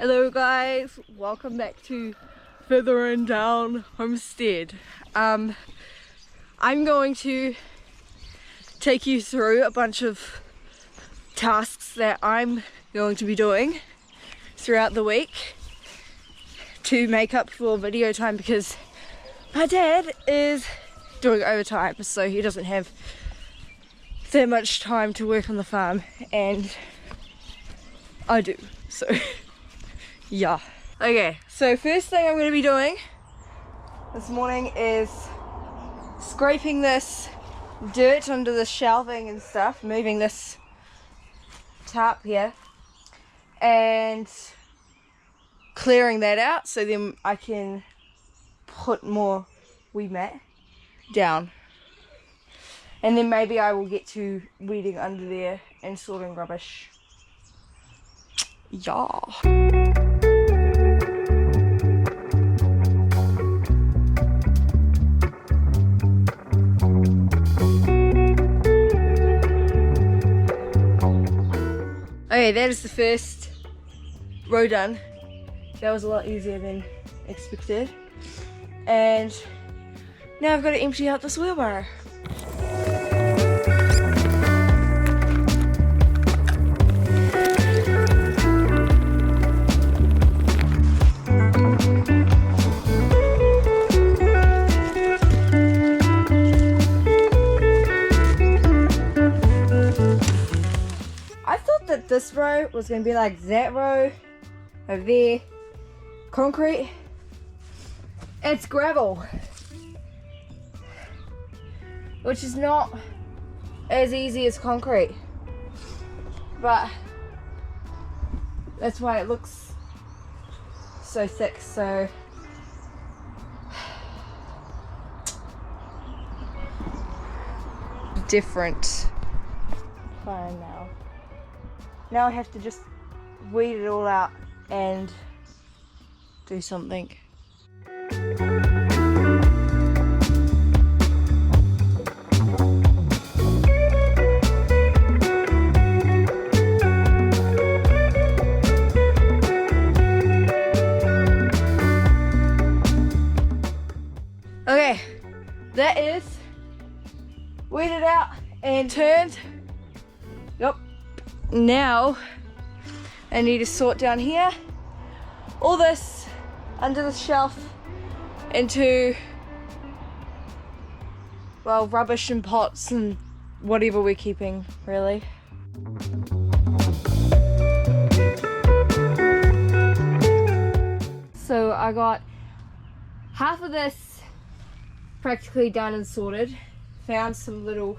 Hello guys, welcome back to Further and Down Homestead. I'm going to take you through a bunch of tasks that I'm going to be doing throughout the week to make up for video time, because my dad is doing overtime, so he doesn't have that much time to work on the farm, and I do, so yeah. Okay, so first thing I'm going to be doing this morning is scraping this dirt under the shelving and stuff, moving this tarp here and clearing that out so then I can put more weed mat down, and then maybe I will get to weeding under there and sorting rubbish. Yeah. Okay, that is the first row done. That was a lot easier than expected. And now I've got to empty out this wheelbarrow. This row was going to be like that row over there, concrete. It's gravel, which is not as easy as concrete, but that's why it looks so thick. So different fine now. Now I have to just weed it all out and do something. Okay, that is weeded out and turned. Yep. Now I need to sort down here all this under the shelf into, well, rubbish and pots and whatever we're keeping, really. So I got half of this practically done and sorted. Found some little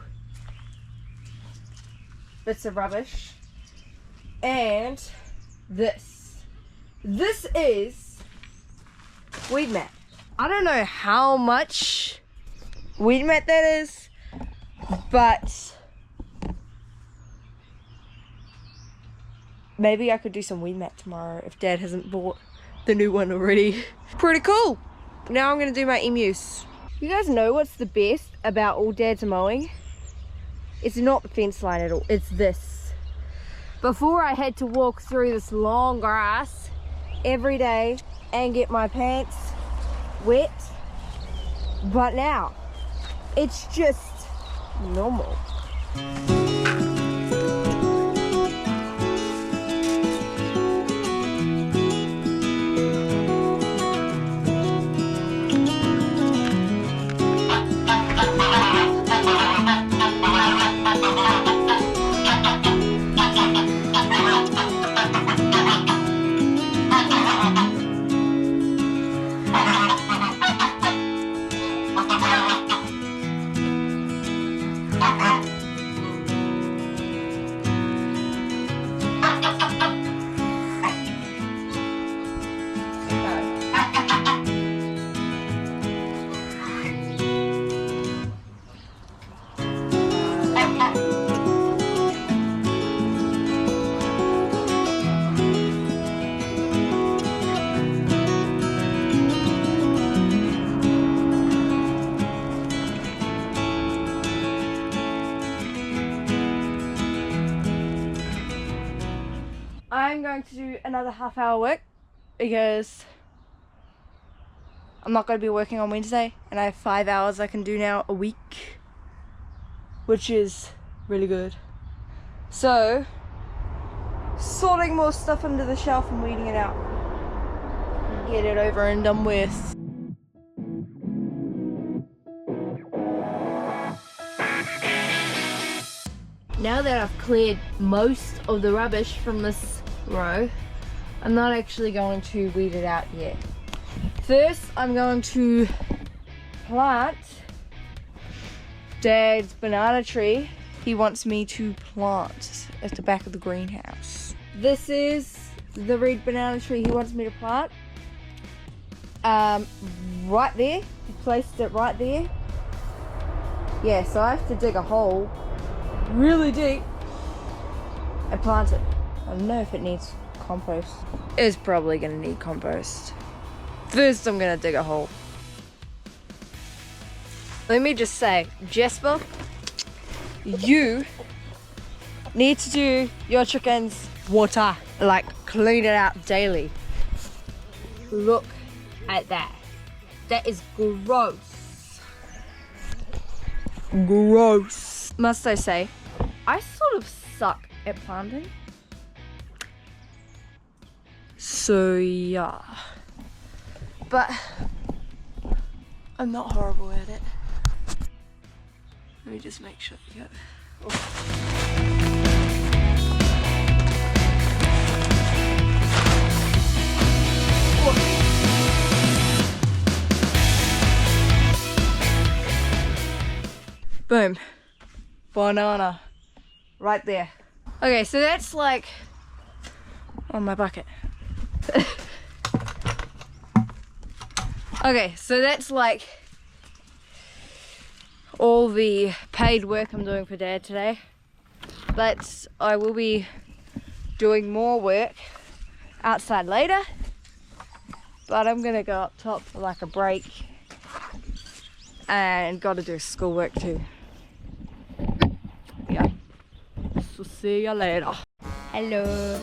bits of rubbish. And this is weed mat. I don't know how much weed mat that is, but maybe I could do some weed mat tomorrow if Dad hasn't bought the new one already. Pretty cool. Now I'm gonna do my emus. You guys know what's the best about all Dad's mowing? It's not the fence line at all, it's this. Before I had to walk through this long grass every day and get my pants wet, but now it's just normal. I'm going to do another half-hour work because I'm not going to be working on Wednesday, and I have 5 hours I can do now a week, which is really good. So, sorting more stuff under the shelf and weeding it out. Get it over and done with. Now that I've cleared most of the rubbish from this row, I'm not actually going to weed it out yet. First, I'm going to plant Dad's banana tree. He wants me to plant at the back of the greenhouse. This is the red banana tree he wants me to plant. Right there. He placed it right there. Yeah, so I have to dig a hole really deep and plant it. I don't know if it needs compost. It's probably gonna need compost. First, I'm gonna dig a hole. Let me just say, Jasper, you need to do your chickens water, like clean it out daily. Look at that. That is gross. Gross. Must I say, I sort of suck at planting. So yeah. But I'm not horrible at it. Let me just make sure. Yeah. Boom. Banana. Right there. Okay, so that's like on my bucket. Okay, so that's like all the paid work I'm doing for Dad today. But I will be doing more work outside later. But I'm gonna go up top for like a break. And gotta do schoolwork too. Yeah. So see you later. Hello.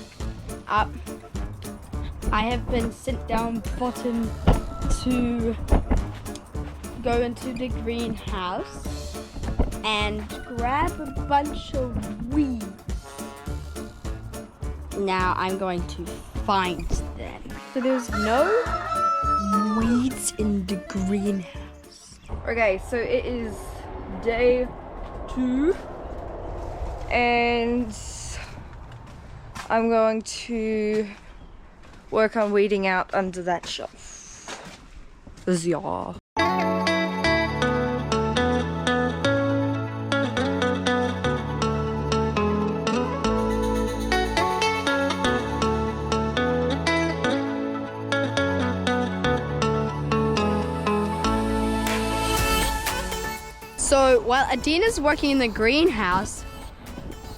I have been sent down bottom to go into the greenhouse and grab a bunch of weeds. Now I'm going to find them. So there's no weeds in the greenhouse. Okay, so it is day 2 and I'm going to work on weeding out under that shelf. Yeah. So while Adina's working in the greenhouse,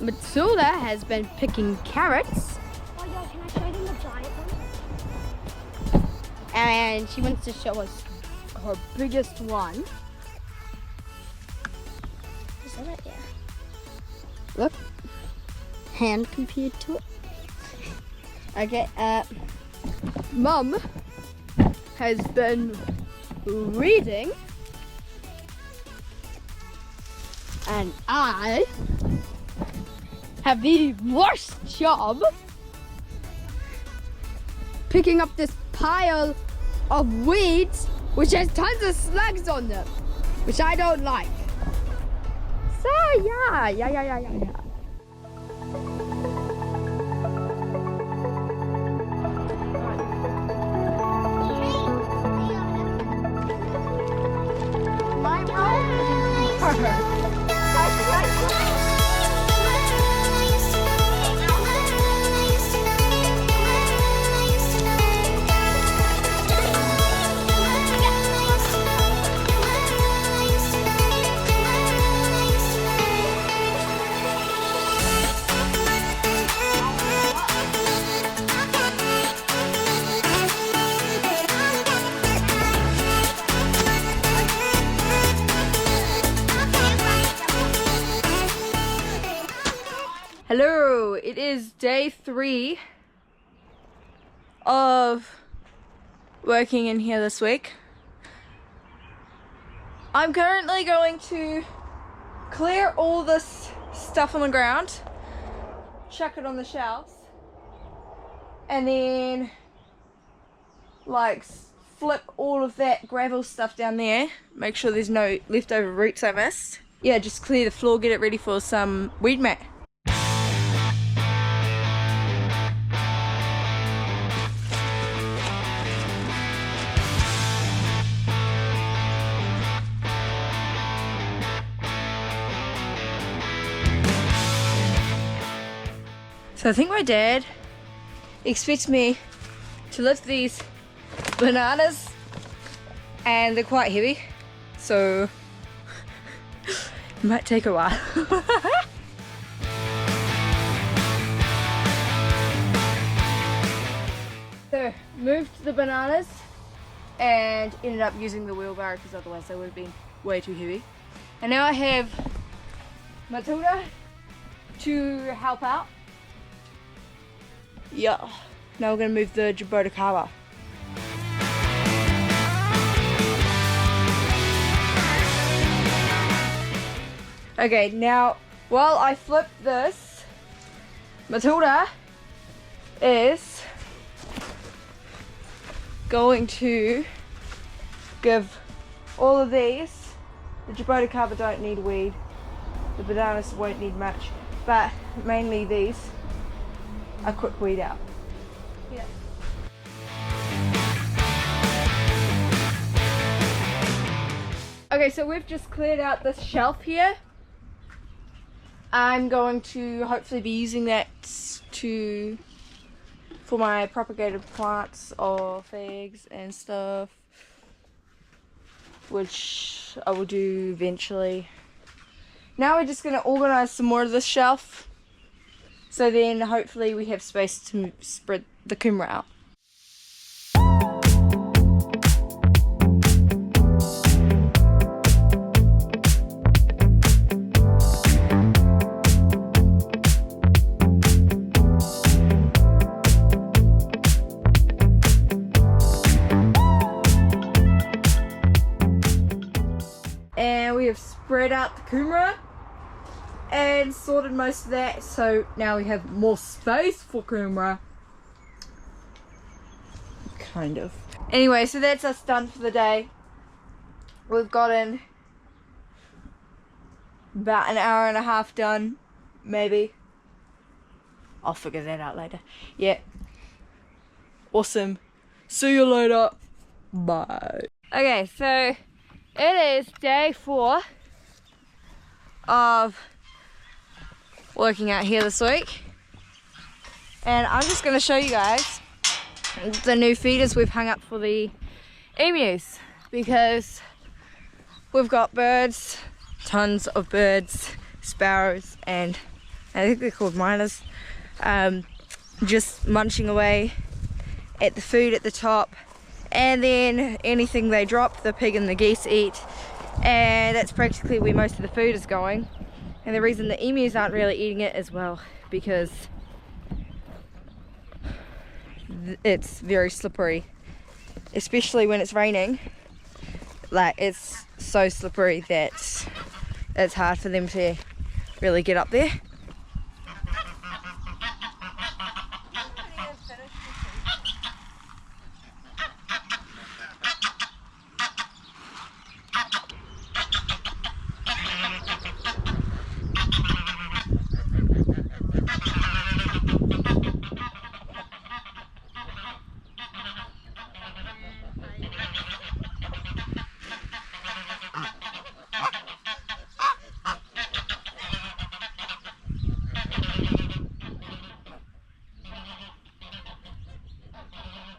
Matilda has been picking carrots. Oh yeah, can I show them the giant one? And she wants to show us her biggest one. Is that it? Yeah. Look, hand compared to it. Okay, Mum has been reading, and I have the worst job picking up this pile of weeds which has tons of slugs on them, which I don't like. So yeah. My mom. Hello, it is day 3 of working in here this week. I'm currently going to clear all this stuff on the ground, chuck it on the shelves, and then like flip all of that gravel stuff down there, make sure there's no leftover roots I missed. Yeah, just clear the floor, get it ready for some weed mat. So I think my dad expects me to lift these bananas, and they're quite heavy, so it might take a while. So moved the bananas and ended up using the wheelbarrow because otherwise they would have been way too heavy. And now I have Matilda to help out. Yeah, now we're gonna move the Jabotakawa. Okay, now while I flip this, Matilda is going to give all of these. The Jabotakawa don't need weed, the bananas won't need much, but mainly these a quick weed out. Yeah. Okay, so we've just cleared out this shelf here. I'm going to hopefully be using that for my propagated plants of eggs and stuff, which I will do eventually. Now we're just going to organize some more of this shelf, so then hopefully we have space to spread the kumara out. And we have spread out the kumara and sorted most of that, so now we have more space for kumara. Kind of. Anyway, so that's us done for the day. We've gotten about an hour and a half done, maybe. I'll figure that out later. Yeah. Awesome. See you later. Bye. Okay, so it is day 4 of working out here this week, and I'm just going to show you guys the new feeders we've hung up for the emus, because we've got birds, tons of birds, sparrows, and I think they're called miners, just munching away at the food at the top, and then anything they drop the pig and the geese eat, and that's practically where most of the food is going. And the reason the emus aren't really eating it as well, because it's very slippery, especially when it's raining. Like, it's so slippery that it's hard for them to really get up there.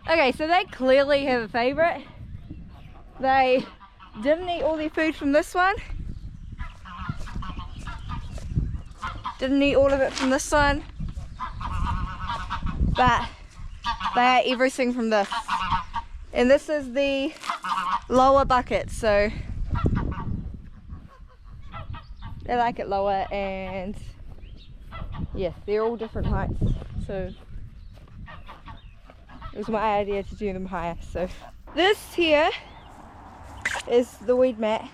Okay, so they clearly have a favourite. They didn't eat all their food from this one. Didn't eat all of it from this one. But they ate everything from this. And this is the lower bucket, so they like it lower, and yeah, they're all different heights. So It was my idea to do them higher. So this here is the weed mat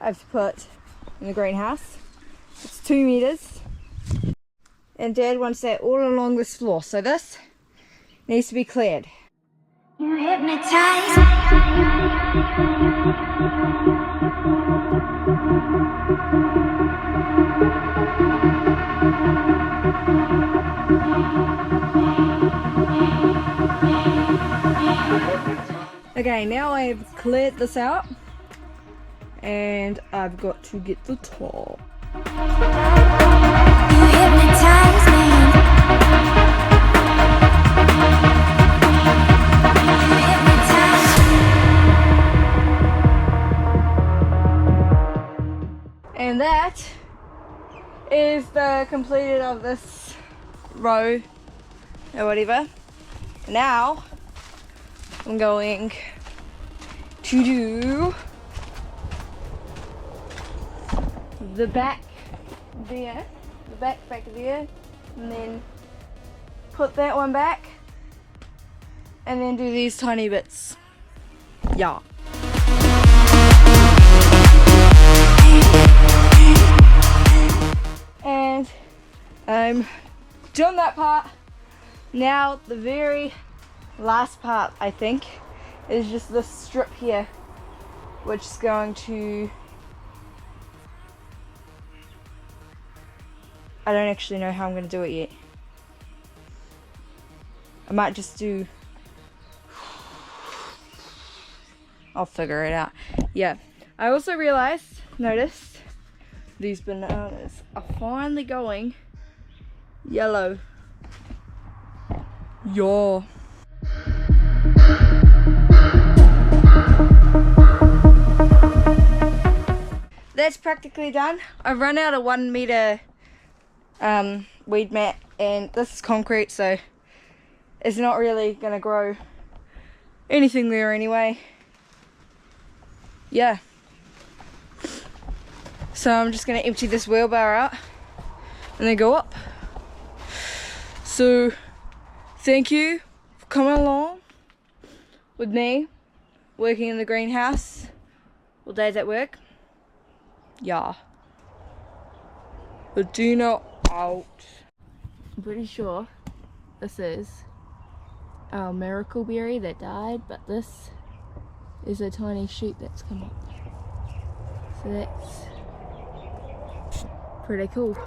I've put in the greenhouse. It's 2 meters. And Dad wants that all along this floor. So this needs to be cleared. You hypnotize. Okay, now I've cleared this out and I've got to get the top. You hypnotize me. You hypnotize me. And that is the completed of this row or whatever. Now I'm going to do the back there, the back there, and then put that one back, and then do these tiny bits. Yeah. And I'm done that part. Now the very last part, I think, is just this strip here, which is going to, I don't actually know how I'm going to do it yet. I might just do, I'll figure it out. Yeah, I also noticed these bananas are finally going yellow. Yeah. That's practically done. I've run out of 1 meter weed mat, and this is concrete, so it's not really gonna grow anything there anyway. Yeah. So I'm just gonna empty this wheelbarrow out and then go up. So thank you for coming along with me working in the greenhouse all days at work. Yeah. Adina out. I'm pretty sure this is our miracle berry that died, but this is a tiny shoot that's come up. So that's pretty cool.